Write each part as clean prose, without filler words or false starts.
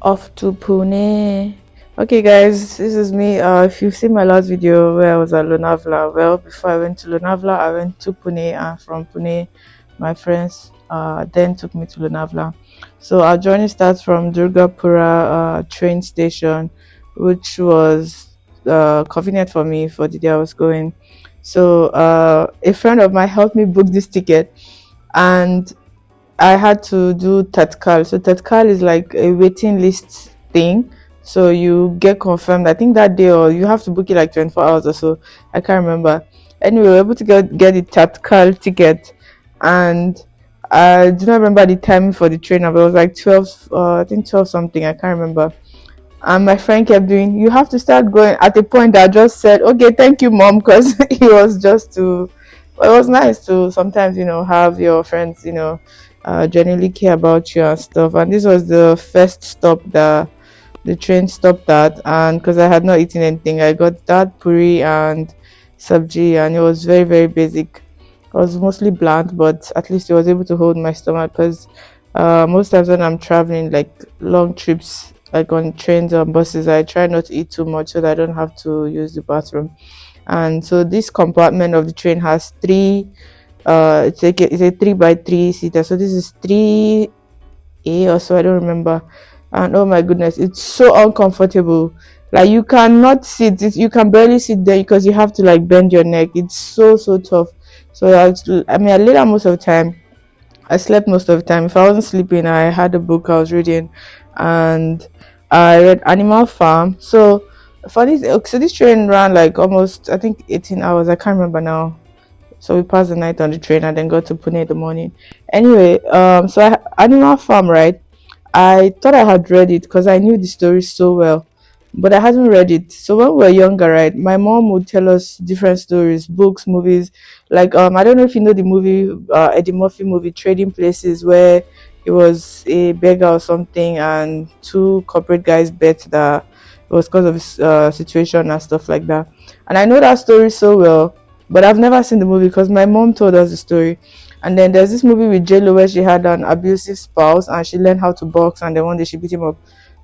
Off to Pune. Okay, guys, this is me. If you've seen my last video where I was at Lonavala, well, before I went to Lonavala, I went to Pune, and from Pune, my friends then took me to Lonavala. So our journey starts from Durgapura train station, which was convenient for me for the day I was going. So a friend of mine helped me book this ticket, and I had to do Tatkal. So Tatkal is like a waiting list thing. So you get confirmed, I think that day, or you have to book it like 24 hours or so. I can't remember. Anyway, we were able to get the Tatkal ticket, and I do not remember the timing for the train, but it was like 12, I think 12 something, I can't remember. And my friend kept doing, you have to start going. At a point, I just said, okay, thank you, mom, because it was just too, well, it was nice to sometimes, have your friends, genuinely care about you and stuff. And this was the first stop that the train stopped at. And because I had not eaten anything, I got that puri and sabji, and it was very, very basic. It was mostly bland, but at least it was able to hold my stomach because most times when I'm traveling, like long trips, like on trains or buses, I try not to eat too much so that I don't have to use the bathroom. And so this compartment of the train has three, it's a 3 by 3 seater, so this is 3A or so, I don't remember. And oh my goodness, it's so uncomfortable. Like you cannot sit, you can barely sit there because you have to like bend your neck. It's so tough. So I laid out most of the time. I slept most of the time. If I wasn't sleeping, I had a book I was reading, and I read Animal Farm. So this train ran like almost, I think, 18 hours. I can't remember now. So we passed the night on the train and then got to Pune in the morning. Anyway, Animal Farm, right? I thought I had read it because I knew the story so well, but I hadn't read it. So when we were younger, right, my mom would tell us different stories, books, movies. Like I don't know if you know the movie, Eddie Murphy movie, Trading Places, where it was a beggar or something, and two corporate guys bet that it was because of his situation and stuff like that. And I know that story so well, but I've never seen the movie because my mom told us the story. And then there's this movie with JLo where she had an abusive spouse and she learned how to box, and then one day she beat him up.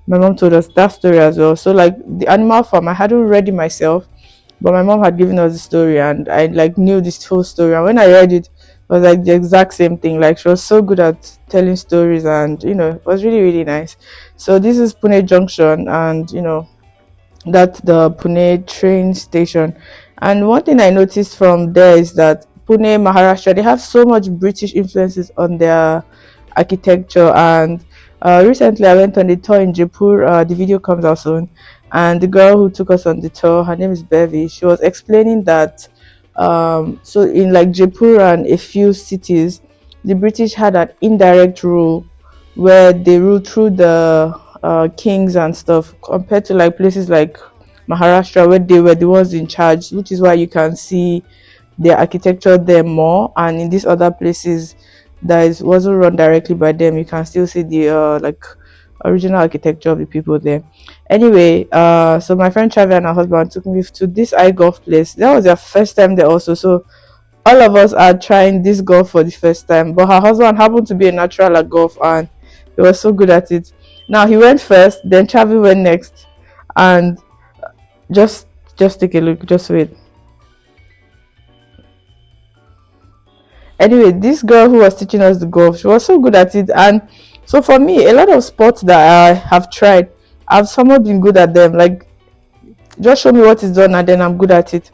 My mom told us that story as well. So like the Animal Farm, I hadn't read it myself, but my mom had given us the story, and I like knew this whole story. And when I read it, it was like the exact same thing. Like she was so good at telling stories, and it was really, really nice. So this is Pune Junction, and that's the Pune train station. And one thing I noticed from there is that Pune, Maharashtra, they have so much British influences on their architecture. And recently I went on a tour in Jaipur. The video comes out soon. And the girl who took us on the tour, her name is Bevi, she was explaining that so in like Jaipur and a few cities, the British had an indirect rule where they ruled through the kings and stuff, compared to like places like Maharashtra where they were the ones in charge, which is why you can see their architecture there more. And in these other places that wasn't run directly by them, you can still see the like original architecture of the people there. Anyway, so my friend Travi and her husband took me to this iGolf place. That was their first time there also. So all of us are trying this golf for the first time. But her husband happened to be a natural at golf, and he was so good at it. Now he went first, then Travi went next. And just take a look, just wait. Anyway, this girl who was teaching us the golf, she was so good at it. And so for me, a lot of sports that I have tried, I've somewhat been good at them. Like, just show me what is done and then I'm good at it.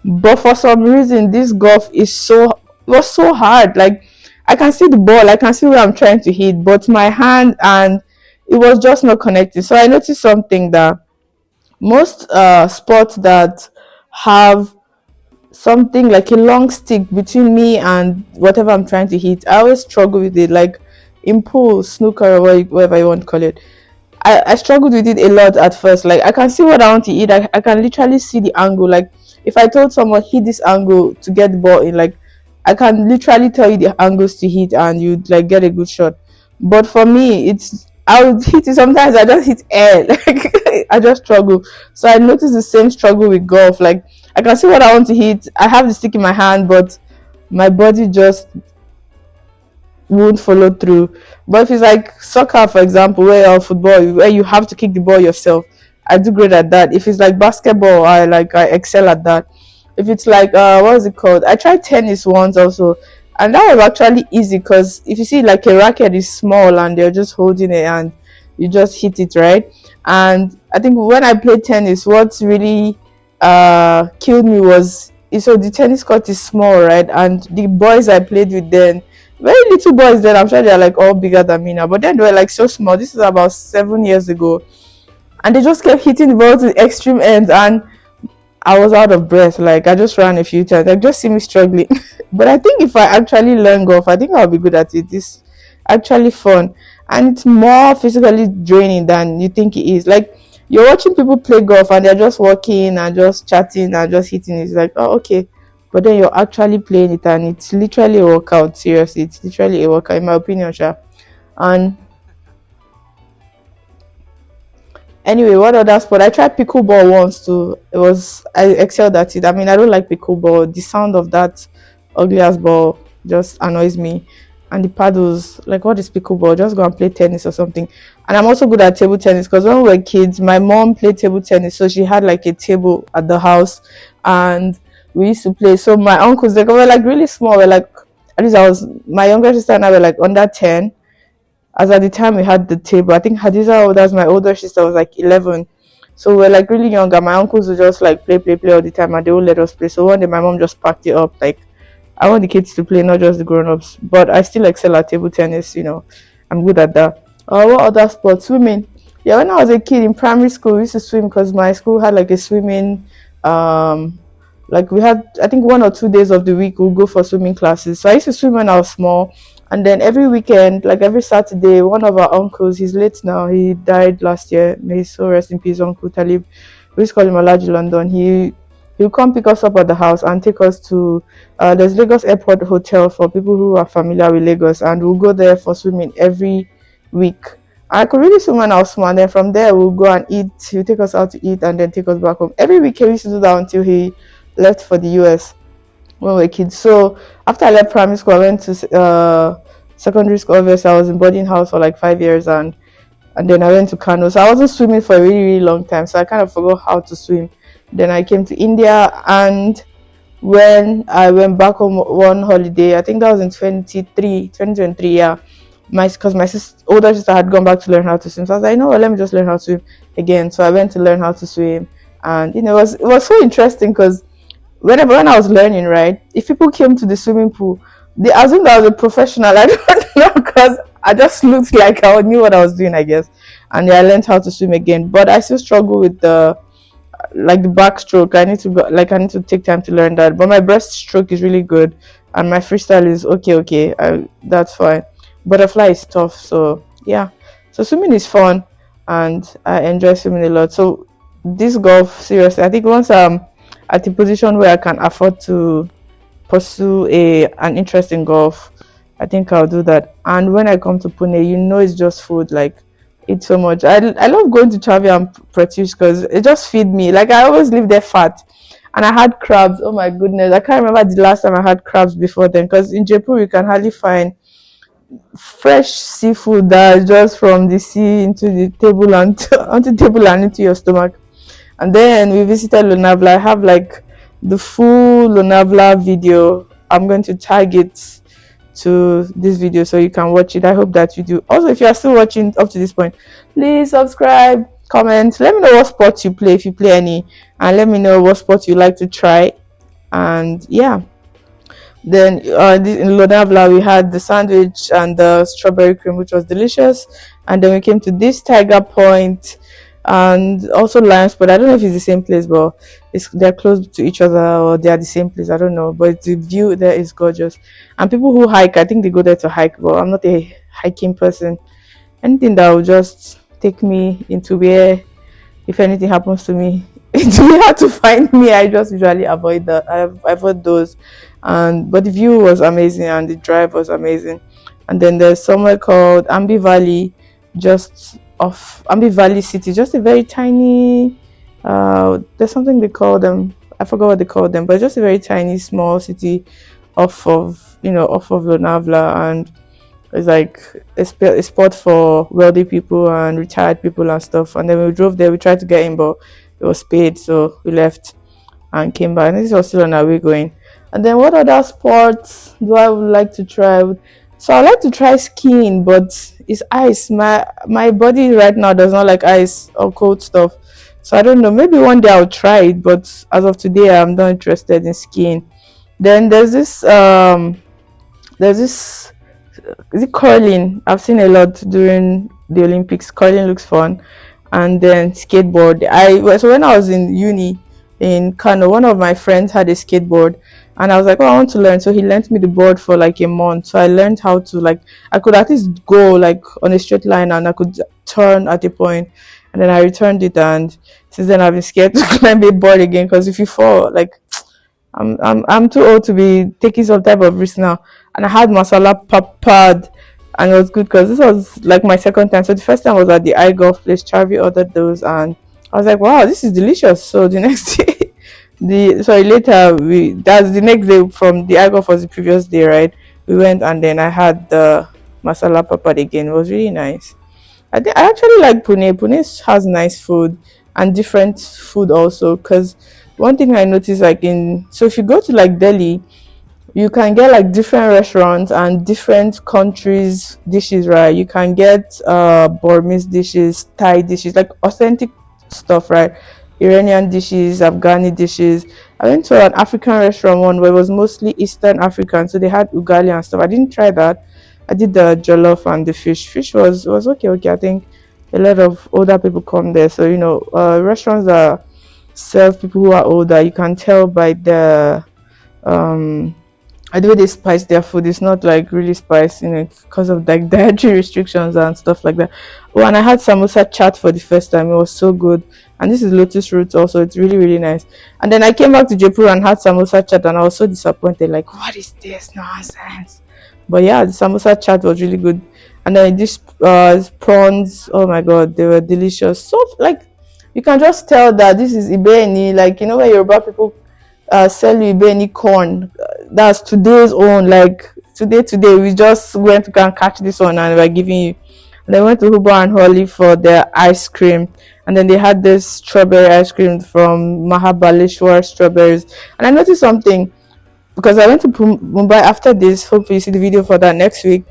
But for some reason, this golf was so hard. Like, I can see the ball, I can see where I'm trying to hit, but my hand, and it was just not connected. So I noticed something, that most sports that have something like a long stick between me and whatever I'm trying to hit, I always struggle with it. Like in pool, snooker, or whatever you want to call it, I struggled with it a lot at first. Like I can see what I want to hit, I can literally see the angle. Like if I told someone hit this angle to get the ball in, like I can literally tell you the angles to hit and you'd like get a good shot. But for me, I would hit it, sometimes I just hit air. Like I just struggle. So I noticed the same struggle with golf. Like I can see what I want to hit, I have the stick in my hand, but my body just won't follow through. But if it's like soccer, for example, or football, where you have to kick the ball yourself, I do great at that. If it's like basketball, I excel at that. If it's like what is it called? I tried tennis once also, and that was actually easy because if you see like a racket is small and they're just holding it and you just hit it right. And I think when I played tennis, what really killed me was so the tennis court is small, right? And the boys I played with then, very little boys then, I'm sure they're like all bigger than me now, but then they were like so small. This is about 7 years ago, and they just kept hitting the ball to the extreme ends, and I was out of breath. Like I just ran a few times. Like just see me struggling. But I think if I actually learn golf, I think I'll be good at it. It's actually fun, and it's more physically draining than you think it is. Like you're watching people play golf and they're just walking and just chatting and just hitting. It's like, oh okay, but then you're actually playing it and it's literally a workout. Seriously, it's literally a workout in my opinion, sure. And anyway, what other sport? I tried pickleball once too. I excelled at it. I mean, I don't like pickleball. The sound of that ugly ass ball just annoys me. And the paddles, like what is pickleball? Just go and play tennis or something. And I'm also good at table tennis because when we were kids, my mom played table tennis, so she had like a table at the house, and we used to play. So my uncles, they were like really small. We're like, at least I was my younger sister and I were like under 10, as at the time we had the table. I think Hadiza, that's my older sister, was like 11. So we're like really young, and my uncles would just like play all the time, and they would let us play. So one day my mom just packed it up. Like, I want the kids to play, not just the grown ups. But I still excel at table tennis, I'm good at that. What other sports? Swimming. Yeah, when I was a kid in primary school, we used to swim because my school had like a swimming, like we had, I think 1 or 2 days of the week we'll go for swimming classes. So I used to swim when I was small, and then every weekend, like every Saturday, one of our uncles, he's late now, he died last year, may his soul rest in peace, Uncle Talib, we used to call him Alaji London. He'll come pick us up at the house and take us to there's Lagos Airport Hotel for people who are familiar with Lagos, and we'll go there for swimming every week. I could really swim when I was small, and then from there we'll go and eat. He'll take us out to eat and then take us back home. Every week he used to do that until he left for the US when we were kids. So after I left primary school, I went to secondary school. Obviously, I was in boarding house for like 5 years, and then I went to Kano. So I wasn't swimming for a really, really long time. So I kind of forgot how to swim. Then I came to India, and when I went back home one holiday, I think that was in 2023, yeah. Because my older sister had gone back to learn how to swim. So I was like, no, let me just learn how to swim again. So I went to learn how to swim. And, it was so interesting because when I was learning, right, if people came to the swimming pool, they assumed I was a professional. I don't know, because I just looked like I knew what I was doing, I guess. And yeah, I learned how to swim again. But I still struggle with the backstroke. I need to take time to learn that. But my breaststroke is really good, and my freestyle is okay. That's fine. Butterfly is tough, so yeah. So swimming is fun, and I enjoy swimming a lot. So this golf, seriously, I think once I'm at the position where I can afford to pursue an interest in golf, I think I'll do that. And when I come to Pune, it's just food. Like, it's so much. I love going to Chavi and Pratyush because it just feed me. Like, I always leave there fat. And I had crabs. Oh my goodness. I can't remember the last time I had crabs before then, because in Jaipur you can hardly find fresh seafood that is just from the sea into the table and onto the table and into your stomach. And then we visited Lonavala. I have like the full Lonavala video. I'm going to tag it to this video so you can watch it. I hope that you do. Also, if you are still watching up to this point, please subscribe, comment, let me know what sports you play, if you play any, and let me know what sports you like to try. And yeah, then in Lonavala we had the sandwich and the strawberry cream, which was delicious. And then we came to this Tiger Point and also Lions, but I don't know if it's the same place, but they're close to each other or they are the same place. I don't know, but the view there is gorgeous. And people who hike, I think they go there to hike, but I'm not a hiking person. Anything that will just take me into where, if anything happens to me, it's really hard to find me. I just usually avoid that. I avoid those. But the view was amazing and the drive was amazing. And then there's somewhere called Ambi Valley, just off Ambi Valley City, just a very tiny. There's something they call them. I forgot what they call them, but just a very tiny, small city off of Lonavala. And It's like a spot for wealthy people and retired people and stuff. And then we drove there. We tried to get in, but it was paid, so we left and came back. And this was still on our way going. And then what other sports do I would like to try? So I like to try skiing, but it's ice. My body right now does not like ice or cold stuff. So I don't know. Maybe one day I'll try it, but as of today, I'm not interested in skiing. Then there's this is it curling? I've seen a lot during the Olympics. Curling looks fun, and then skateboard. So when I was in uni in Kano, one of my friends had a skateboard, and I was like, oh, I want to learn. So he lent me the board for like a month. So I learned how to, like, I could at least go like on a straight line, and I could turn at a point, and then I returned it. And since then, I've been scared to climb a board again, because if you fall, like, I'm too old to be taking some type of risk now. And I had masala pad, and it was good because this was like my second time. So the first time was at the iGolf place. Charvi ordered those, and I was like, wow, this is delicious. So the next day, later, we that's the next day from the iGolf was the previous day, right? We went, and then I had the masala papad again. It was really nice. I actually like Pune. Pune has nice food and different food also. Because one thing I noticed, like, if you go to like Delhi, you can get like different restaurants and different countries dishes, right? You can get Burmese dishes, Thai dishes, like authentic stuff, right? Iranian dishes, Afghani dishes. I went to an African restaurant one where it was mostly Eastern African, so they had ugali and stuff. I didn't try that. I did the jollof and the fish. Fish was okay, okay. I think a lot of older people come there, so restaurants that serve people who are older, you can tell by um the way they spice their food. It's not like really spiced, because of like dietary restrictions and stuff like that. Oh, and I had samosa chat for the first time. It was so good. And this is lotus roots also. It's really, really nice. And then I came back to Jaipur and had samosa chat, and I was so disappointed. Like, what is this nonsense? But yeah, the samosa chat was really good. And then this prawns, oh my god, they were delicious. So, like, you can just tell that this is Ibeni, like, where Yoruba people sell you Ibeni corn. That's today's own. Like, today, we just went to go and catch this one, and we're giving you. And they went to Hubo and Holly for their ice cream. And then they had this strawberry ice cream from Mahabaleshwar strawberries. And I noticed something, because I went to Mumbai after this. Hopefully you see the video for that next week.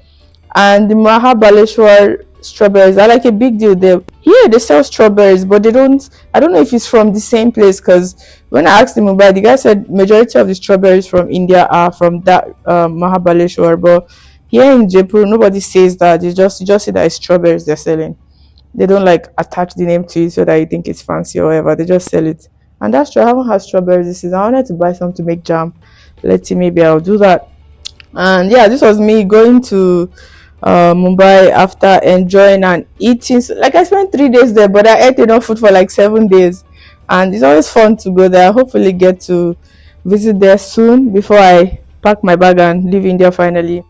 And the Mahabaleshwar strawberries are like a big deal there. Here they sell strawberries, but they don't. I don't know if it's from the same place, because when I asked the Mumbai, the guy said majority of the strawberries from India are from that Mahabaleshwar. But here in Jaipur, nobody says that. You just say that it's strawberries they're selling. They don't like attach the name to it so that you think it's fancy or whatever. They just sell it. And that's true. I haven't had strawberries this season. I wanted to buy some to make jam. Let's see, maybe I'll do that. And yeah, this was me going to Mumbai after enjoying and eating. Like, I spent 3 days there, but I ate enough food for like 7 days. And it's always fun to go there. I hopefully get to visit there soon before I pack my bag and leave India finally.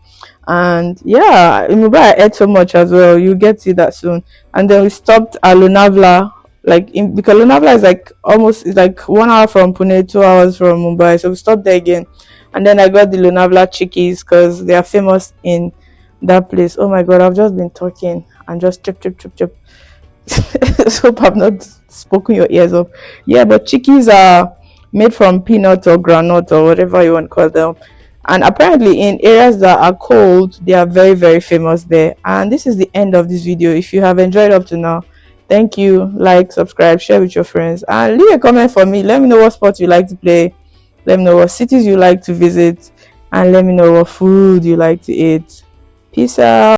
And yeah, in Mumbai I ate so much as well. You get to see that soon. And then we stopped at Lonavala, because Lonavala is like it's like 1 hour from Pune, 2 hours from Mumbai. So we stopped there again. And then I got the Lonavala chickies because they are famous in that place. Oh my god, I've just been talking and just chip chip chip chip. So hope I've not spoken your ears off. Yeah, but chickies are made from peanuts or groundnuts or whatever you want to call them. And apparently in areas that are cold, they are very, very famous there. And this is the end of this video. If you have enjoyed up to now, thank you. Like, subscribe, share with your friends, and leave a comment for me. Let me know what sports you like to play. Let me know what cities you like to visit, and let me know what food you like to eat. Peace out.